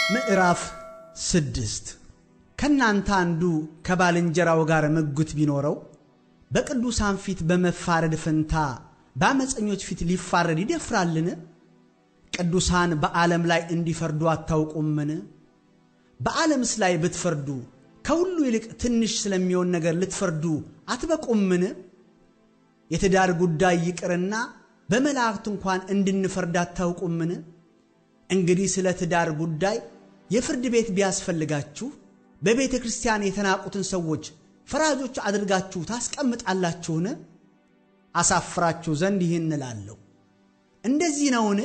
ምዕራፍ 6 ከናንተ አንዱ ከባልንጀራው ጋር መጉት ቢኖረው በቅዱሳን ፊት በመፋረድ ፈንታ በአመፀኞች ፊት ሊፋረድ ይደፍራልን? ቅዱሳን በዓለም ላይ እንዲፈርዱ አታውቁምን? በዓለምስ ላይ ብትፈርዱ ከሁሉ ይልቅ ትንሽ ስለሚሆን ነገር ልትፈርዱ አትበቁምን? የትዳር ጉዳይ ይቅርና በመላእክት እንኳን እንድንፈርድ አታውቁምን? እንግዲህ ስለ ትዳር ጉዳይ የፍርድ ቤት ቢያስፈልጋችሁ በቤተ ክርስቲያን የተናቁትን ሰዎች ፈራጆች አድርጋችሁ ታስቀምጣላችሁን? አሳፍራችሁ ዘንድ ይህን እላለሁ። እንደዚህ ነውን?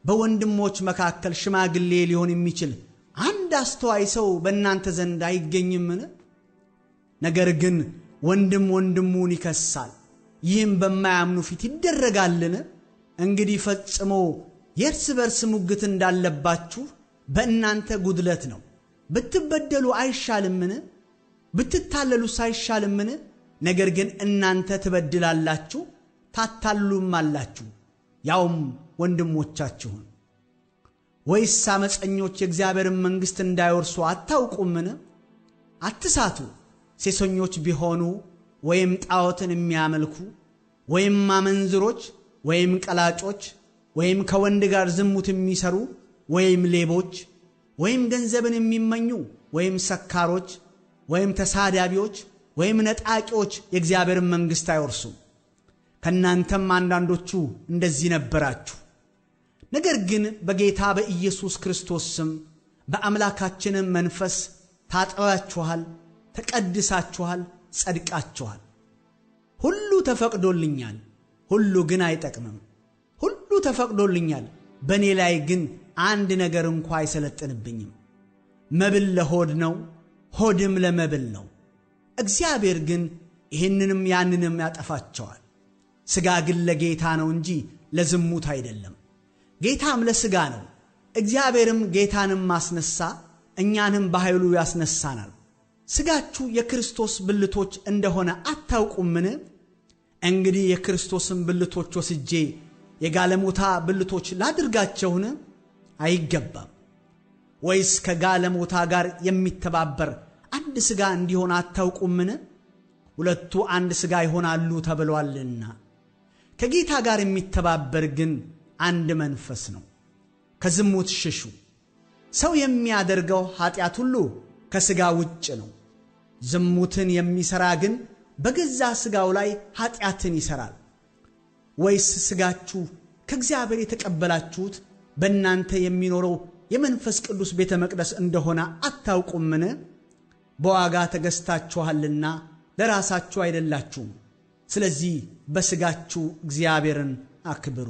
በወንድሞች መካከል ሽማግሌ ሊሆን የሚችል አንድ አስተዋይ ሰው በእናንተ ዘንድ አይገኝምን? ነገር ግን ወንድም ወንድሙን ይከሳል፣ ይህም በማያምኑ ፊት ይደረጋልን? እንግዲህ ፈጽሞ የእርስ በርስ ሙግት እንዳለባችሁ በእናንተ ጉድለት ነው። ብትበደሉ አይሻልምን? ብትታለሉስ አይሻልምን? ነገር ግን እናንተ ትበድላላችሁ ታታሉም አላችሁ፣ ያውም ወንድሞቻችሁን። ወይስ አመፀኞች የእግዚአብሔርን መንግሥት እንዳይወርሱ አታውቁምን? አትሳቱ። ሴሰኞች ቢሆኑ ወይም ጣዖትን የሚያመልኩ ወይም አመንዝሮች ወይም ቀላጮች ወይም ከወንድ ጋር ዝሙት የሚሰሩ ወይም ሌቦች ወይም ገንዘብን የሚመኙ ወይም ሰካሮች ወይም ተሳዳቢዎች ወይም ነጣቂዎች የእግዚአብሔርን መንግሥት አይወርሱም። ከናንተም አንዳንዶቹ እንደዚህ ነበራችሁ። ነገር ግን በጌታ በኢየሱስ ክርስቶስ ስም በአምላካችንም መንፈስ ታጥባችኋል፣ ተቀድሳችኋል፣ ጸድቃችኋል። ሁሉ ተፈቅዶልኛል፣ ሁሉ ግን አይጠቅምም። ሁሉ ተፈቅዶልኛል፣ በእኔ ላይ ግን አንድ ነገር እንኳ አይሰለጥንብኝም። መብል ለሆድ ነው፣ ሆድም ለመብል ነው። እግዚአብሔር ግን ይህንንም ያንንም ያጠፋቸዋል። ሥጋ ግን ለጌታ ነው እንጂ ለዝሙት አይደለም፣ ጌታም ለሥጋ ነው። እግዚአብሔርም ጌታንም ማስነሳ፣ እኛንም በኃይሉ ያስነሳናል። ሥጋችሁ የክርስቶስ ብልቶች እንደሆነ አታውቁምን? እንግዲህ የክርስቶስን ብልቶች ወስጄ የጋለሞታ ብልቶች ላድርጋቸውን? አይገባም። ወይስ ከጋለሞታ ጋር የሚተባበር አንድ ሥጋ እንዲሆን አታውቁምን? ሁለቱ አንድ ሥጋ ይሆናሉ ተብሏልና። ከጌታ ጋር የሚተባበር ግን አንድ መንፈስ ነው። ከዝሙት ሽሹ። ሰው የሚያደርገው ኃጢአት ሁሉ ከሥጋ ውጭ ነው። ዝሙትን የሚሠራ ግን በገዛ ሥጋው ላይ ኃጢአትን ይሠራል። ወይስ ሥጋችሁ ከእግዚአብሔር የተቀበላችሁት በእናንተ የሚኖረው የመንፈስ ቅዱስ ቤተ መቅደስ እንደሆነ አታውቁምን? በዋጋ ተገዝታችኋልና ለራሳችሁ አይደላችሁም። ስለዚህ በሥጋችሁ እግዚአብሔርን አክብሩ።